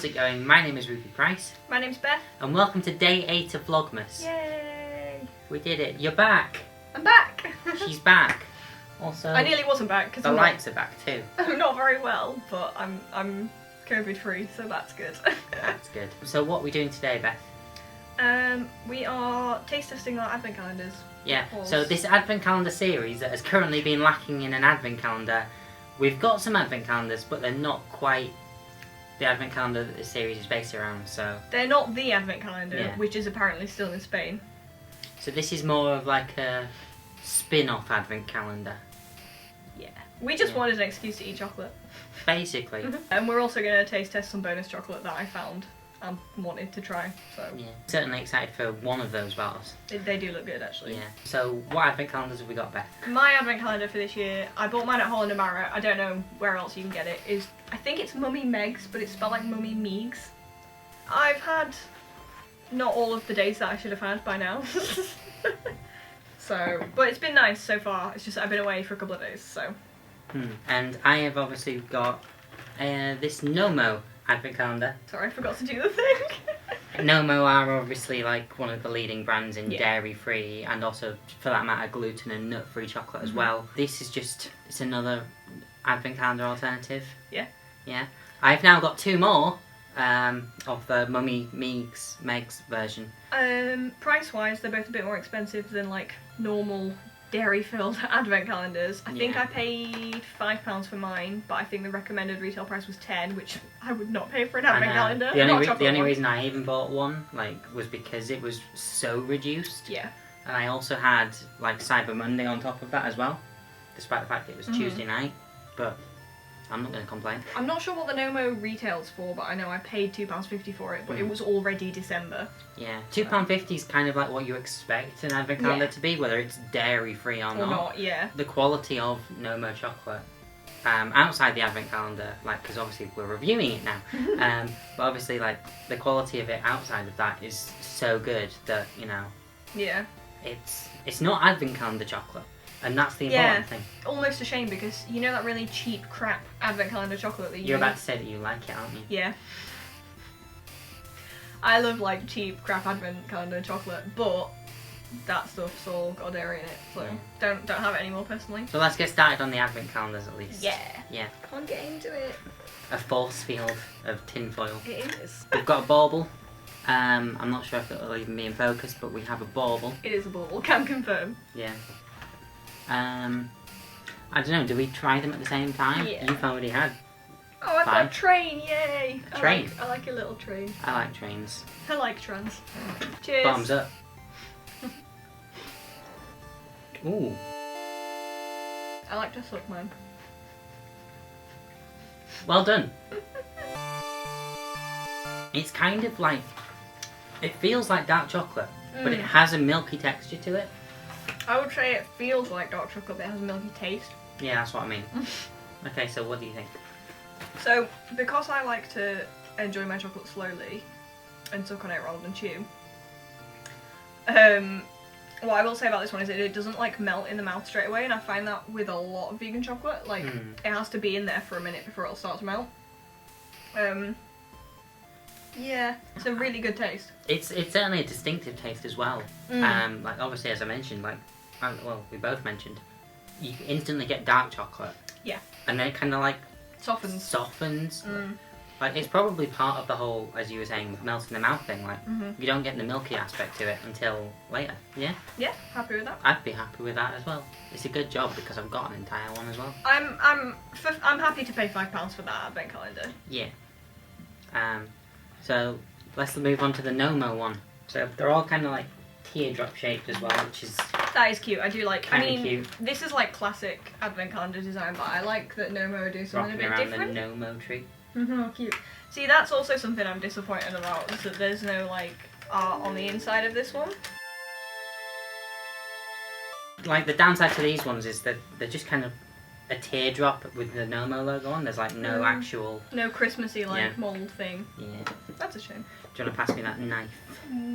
how's it going? My name is Ruby Price. My name's Beth. And welcome to day 8 of Vlogmas. Yay! We did it. You're back. I'm back! She's back. Also, I nearly wasn't back because the lights are back too. I'm not very well, but I'm COVID free, so that's good. That's good. So what are we doing today, Beth? We are taste testing our advent calendars. Yeah, so this advent calendar series that has currently been lacking in an advent calendar, we've got some advent calendars, but they're not quite the advent calendar that this series is based around, so... They're not the advent calendar, Yeah. which is apparently still in Spain. So this is more of like a spin-off advent calendar. Yeah. We just wanted an excuse to eat chocolate. Basically. And we're also going to taste test some bonus chocolate that I found and wanted to try, so... Yeah, certainly excited for one of those bars. They do look good, actually. Yeah. So what advent calendars have we got, Beth? My advent calendar for this year, I bought mine at Holland & Barrett, I don't know where else you can get it, is, I think it's Mummy Meg's, but it's spelled like Mummy Meegs. I've had not all of the days that I should have had by now. So, but it's been nice so far, it's just I've been away for a couple of days, so. And I have obviously got this Nomo advent calendar. Sorry, I forgot to do the thing. Nomo are obviously like one of the leading brands in Yeah. dairy-free and also, for that matter, gluten and nut-free chocolate as well. This is just, it's another advent calendar alternative. Yeah. Yeah. I've now got 2 more of the Mummy Meg's version. Price-wise, they're both a bit more expensive than like normal dairy-filled advent calendars. I think Yeah. I paid £5 for mine, but I think the recommended retail price was 10, which I would not pay for an advent calendar. The not a only, chocolate the only one. reason I even bought one was because it was so reduced. Yeah. And I also had like Cyber Monday on top of that as well, despite the fact it was Tuesday night. But I'm not going to complain. I'm not sure what the Nomo retails for, but I know I paid £2.50 for it, but it was already December. Yeah, £2.50 is kind of like what you expect an advent calendar Yeah. to be, whether it's dairy free or not. Yeah. The quality of Nomo chocolate outside the advent calendar, like, because obviously we're reviewing it now, but obviously like the quality of it outside of that is so good that, you know, Yeah. it's not advent calendar chocolate, and that's the important thing. Almost a shame because you know that really cheap crap advent calendar chocolate that you... You're about to say that you like it, aren't you? Yeah. I love like cheap crap advent calendar chocolate, but that stuff's all got dairy in it, so don't have it anymore personally. So let's get started on the advent calendars at least. Yeah. Yeah. Can't get into it. A force field of tinfoil. It is. We've got a bauble. I'm not sure if it'll even be in focus, but we have a bauble. It is a bauble, can confirm. Yeah. I don't know, do we try them at the same time? Yeah. You've already had. Oh, I've got Fine. a train, yay! Train? I like a little train. I like trains. I like trans. Cheers. Bottoms up. Ooh. I like to suck mine. Well done. It's kind of like, it feels like dark chocolate, but it has a milky texture to it. I would say it feels like dark chocolate, but it has a milky taste. Yeah, that's what I mean. Okay, so what do you think? So, because I like to enjoy my chocolate slowly and suck on it rather than chew, what I will say about this one is that it doesn't like melt in the mouth straight away, and I find that with a lot of vegan chocolate, like it has to be in there for a minute before it'll start to melt. Yeah, it's a really good taste. It's certainly a distinctive taste as well. Like obviously, as I mentioned, like well, we both mentioned, you instantly get dark chocolate. Yeah. And then it kind of like Softens. Like it's probably part of the whole, as you were saying, melt in the mouth thing. Like you don't get the milky aspect to it until later. Yeah. Yeah, happy with that. I'd be happy with that as well. It's a good job because I've got an entire one as well. I'm happy to pay £5 for that advent calendar. Yeah. So let's move on to the Nomo one. So they're all kind of like teardrop shaped as well, which is That is cute. I do like. I mean, cute. this is like classic advent calendar design, but I like that Nomo do something rocking a bit around different. the Nomo tree. Cute. See, that's also something I'm disappointed about, is that there's no like art on the inside of this one. Like the downside to these ones is that they're just kind of a teardrop with the Nomo logo on. There's like no actual... No Christmassy like mould thing. Yeah. That's a shame. Do you want to pass me that knife?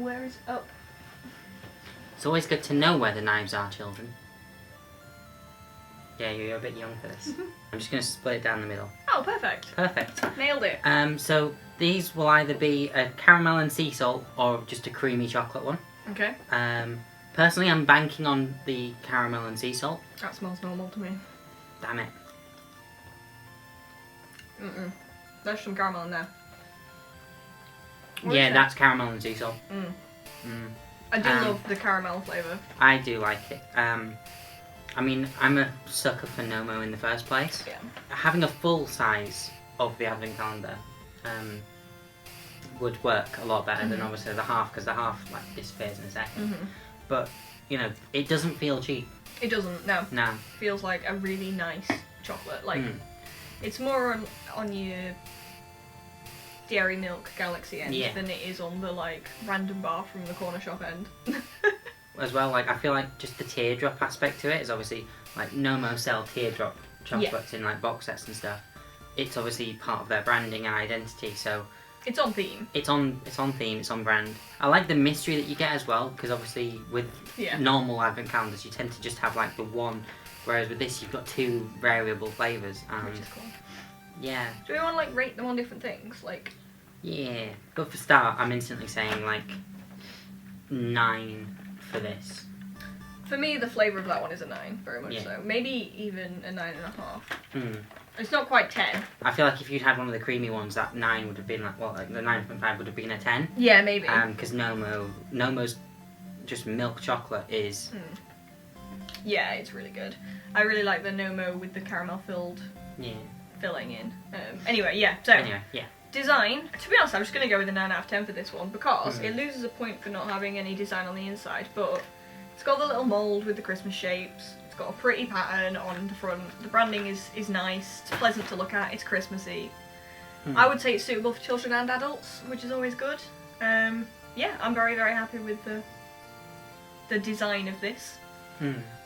Where is it? Oh. It's always good to know where the knives are, children. Yeah, you're a bit young for this. I'm just going to split it down the middle. Oh, perfect. Perfect. Nailed it. So These will either be a caramel and sea salt or just a creamy chocolate one. Okay. Personally, I'm banking on the caramel and sea salt. That smells normal to me. Damn it. There's some caramel in there. Yeah, that's caramel and sea salt. I do love the caramel flavour. I do like it. I mean, I'm a sucker for Nomo in the first place. Yeah. Having a full size of the advent calendar would work a lot better than obviously the half, because the half like disappears in a second. But you know, it doesn't feel cheap. It doesn't. No. No. Feels like a really nice chocolate. Like it's more on your Dairy Milk Galaxy end than it is on the like random bar from the corner shop end. As well, like I feel like just the teardrop aspect to it is obviously like Nomo sell teardrop chocolates in like box sets and stuff. It's obviously part of their branding and identity, so it's on theme. It's on theme. It's on brand. I like the mystery that you get as well, because obviously with normal advent calendars you tend to just have like the one, whereas with this you've got two variable flavors. Which is cool. Yeah. Do we want to like rate them on different things? Like. Yeah, but for start, I'm instantly saying like 9 for this. For me, the flavour of that one is a 9, very much so. Maybe even a 9.5. It's not quite 10. I feel like if you'd had one of the creamy ones, that 9 would have been like, well, like the 9.5 would have been a 10. Yeah, maybe. Because Nomo's just milk chocolate is. Yeah, it's really good. I really like the Nomo with the caramel filled filling in. Anyway, design, to be honest, I'm just going to go with a 9 out of 10 for this one, because it loses a point for not having any design on the inside, but it's got the little mould with the Christmas shapes, it's got a pretty pattern on the front, the branding is nice, it's pleasant to look at, it's Christmassy. I would say it's suitable for children and adults, which is always good. Yeah, I'm very, very happy with the design of this.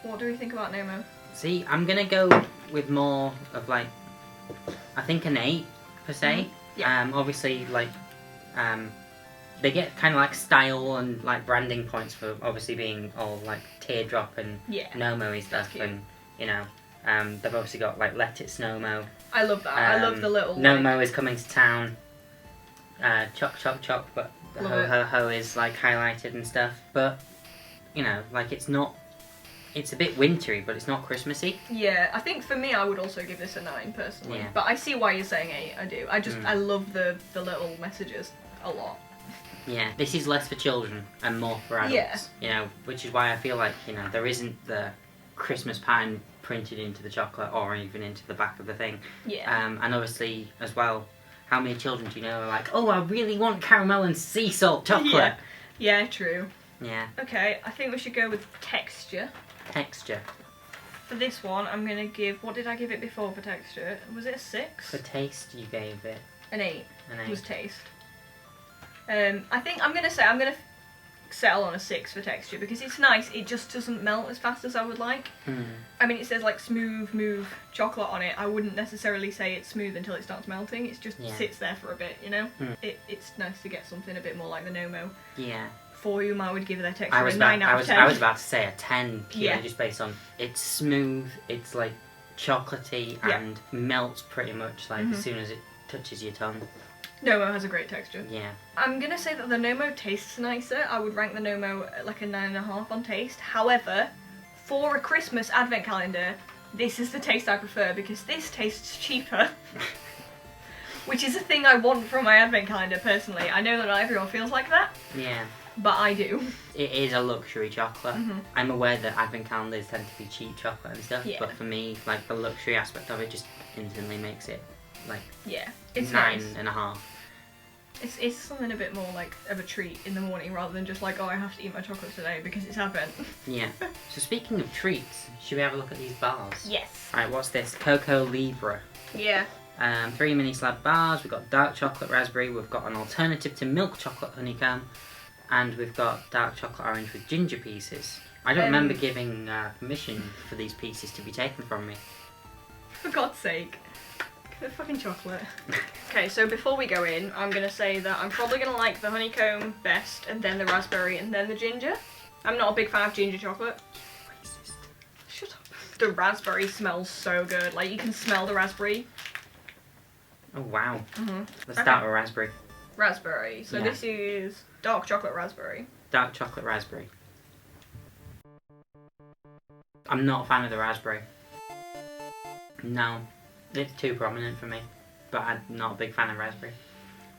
What do we think about Nomo? See, I'm going to go with more of like, I think an 8 per se. Obviously, like, they get kind of like style and like branding points for obviously being all like teardrop and Nomo-y stuff, and you know, they've obviously got like Let It Snowmo. I love that. I love the little Nomo is coming to town. Choc choc choc, but the ho ho ho is like highlighted and stuff. But you know, like it's not. It's a bit wintry, but it's not Christmassy. Yeah, I think for me I would also give this a 9 personally. But I see why you're saying 8, I do. I love the little messages a lot. Yeah, this is less for children and more for adults. You know, which is why I feel like, you know, there isn't the Christmas pattern printed into the chocolate or even into the back of the thing. And obviously, as well, how many children do you know are like, oh, I really want caramel and sea salt chocolate? Yeah, true. Yeah. Okay, I think we should go with texture. Texture. For this one, I'm going to give... What did I give it before for texture? Was it a 6? For taste, you gave it... An 8. An 8. Was taste. I think I'm going to settle on a 6 for texture, because it's nice, it just doesn't melt as fast as I would like. I mean, it says like smooth move chocolate on it. I wouldn't necessarily say it's smooth until it starts melting. It just sits there for a bit, you know? It's nice to get something a bit more like the Nomo. Yeah. For whom I would give their texture a 9 out of 10. I was about to say a 10 purely just based on it's smooth, it's like chocolatey and melts pretty much like as soon as it touches your tongue. Nomo has a great texture. Yeah. I'm going to say that the Nomo tastes nicer. I would rank the Nomo at like a 9.5 on taste. However, for a Christmas advent calendar, this is the taste I prefer, because this tastes cheaper. Which is a thing I want from my advent calendar personally. I know that not everyone feels like that. Yeah. But I do. It is a luxury chocolate. I'm aware that advent calendars tend to be cheap chocolate and stuff, but for me, like the luxury aspect of it just instantly makes it like it's 9.5. Nice. It's something a bit more like of a treat in the morning rather than just like, oh, I have to eat my chocolate today because it's advent. Yeah. So speaking of treats, should we have a look at these bars? Yes. Alright, what's this? Cocoa Libre. Yeah. 3 mini slab bars. We've got dark chocolate raspberry. We've got an alternative to milk chocolate honeycomb. And we've got dark chocolate orange with ginger pieces. I don't remember giving permission for these pieces to be taken from me. For God's sake. The fucking chocolate. Okay, so before we go in, I'm going to say that I'm probably going to like the honeycomb best, and then the raspberry, and then the ginger. I'm not a big fan of ginger chocolate. Racist. Shut up. The raspberry smells so good. Like, you can smell the raspberry. Oh wow. Mm-hmm. Let's start with raspberry. Raspberry. So Yeah. this is dark chocolate raspberry. Dark chocolate raspberry. I'm not a fan of the raspberry. No, it's too prominent for me. But I'm not a big fan of raspberry.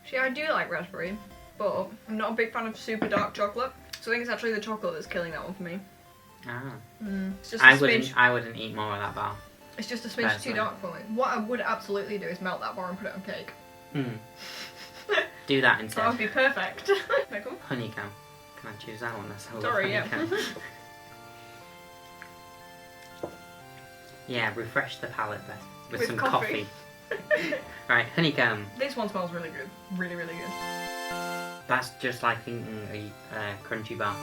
See, I do like raspberry, but I'm not a big fan of super dark chocolate. So I think it's actually the chocolate that's killing that one for me. Ah. It's just a smidge. I wouldn't eat more of that bar. It's just a smidge too Personally. dark for me. What I would absolutely do is melt that bar and put it on cake. Do that That instead. would be perfect. Make 'em. Honeycomb. Can I choose that one? That's a Sorry, yeah. honeycomb. Yeah, refresh the palate, Beth. With some coffee. Right, honeycomb. This one smells really good. Really, really good. That's just like eating a crunchy bar.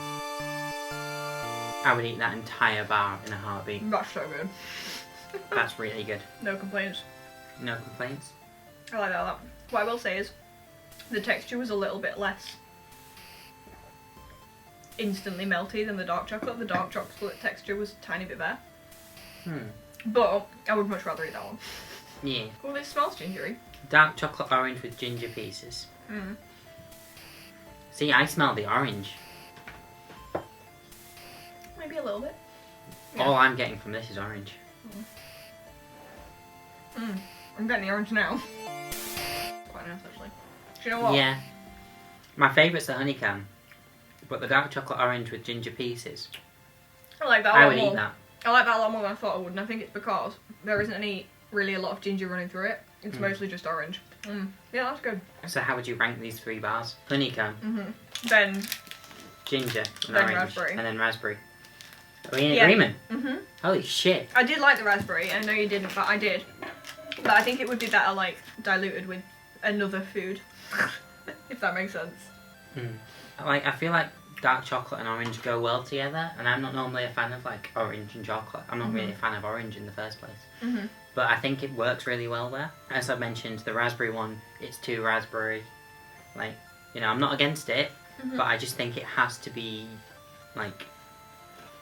I would eat that entire bar in a heartbeat. That's so good. That's really good. No complaints. No complaints? I like that a lot. What I will say is, the texture was a little bit less instantly melty than the dark chocolate. The dark chocolate texture was a tiny bit better. But I would much rather eat that one. Yeah. Oh, this smells gingery. Dark chocolate orange with ginger pieces. See, I smell the orange. Maybe a little bit. Yeah. All I'm getting from this is orange. I'm getting the orange now. Quite nice, actually. Do you know what? Yeah. My favourite's the honeycomb. But the dark chocolate orange with ginger pieces. I like that a I lot would more. eat that. I like that a lot more than I thought I would, and I think it's because there isn't really a lot of ginger running through it. It's mostly just orange. Yeah, that's good. So how would you rank these 3 bars? Honeycomb, Then, ginger, and Then orange, raspberry. and then raspberry. Are we in Yeah. agreement? Holy shit. I did like the raspberry. I know you didn't, but I did. But I think it would be better, like, diluted with another food. If that makes sense. Like, I feel like dark chocolate and orange go well together, and I'm not normally a fan of, like, orange and chocolate. I'm not really a fan of orange in the first place. But I think it works really well there. As I mentioned, the raspberry one, it's too raspberry. Like, you know, I'm not against it, but I just think it has to be, like,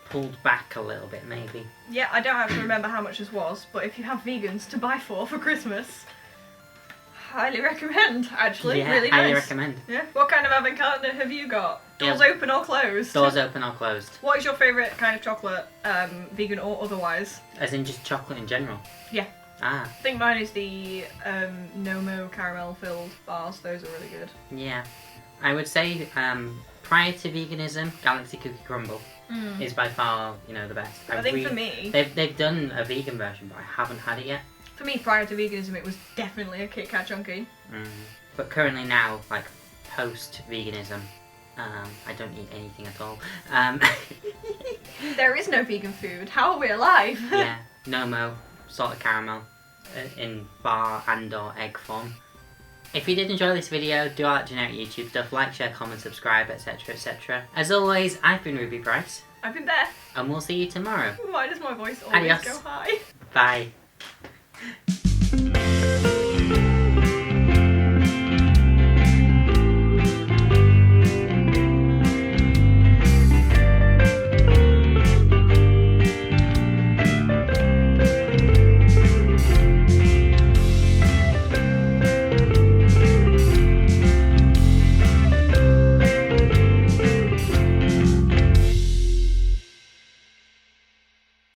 pulled back a little bit, maybe. Yeah, I don't actually remember how much this was, but if you have vegans to buy for Christmas, highly recommend, actually. Yeah, really highly nice. recommend. Yeah. What kind of advent calendar have you got? Doors Yeah. open or closed? Doors open or closed. What is your favourite kind of chocolate, vegan or otherwise? As in just chocolate in general? Yeah. Ah, I think mine is the Nomo caramel filled bars. Those are really good. yeah. I would say, prior to veganism, Galaxy Cookie Crumble is by far, you know, the best. I think for me, They've done a vegan version, but I haven't had it yet. for me prior to veganism, it was definitely a Kit Kat Chunky. But currently now, like, post-veganism, I don't eat anything at all. There is no vegan food. How are we alive? Yeah, Nomo, salted caramel, in bar and or egg form. If you did enjoy this video, do all that generic YouTube stuff, like, share, comment, subscribe, etc, etc. As always, I've been Ruby Price, I've been Beth. and we'll see you tomorrow. Why does my voice always Adios. go high? Bye.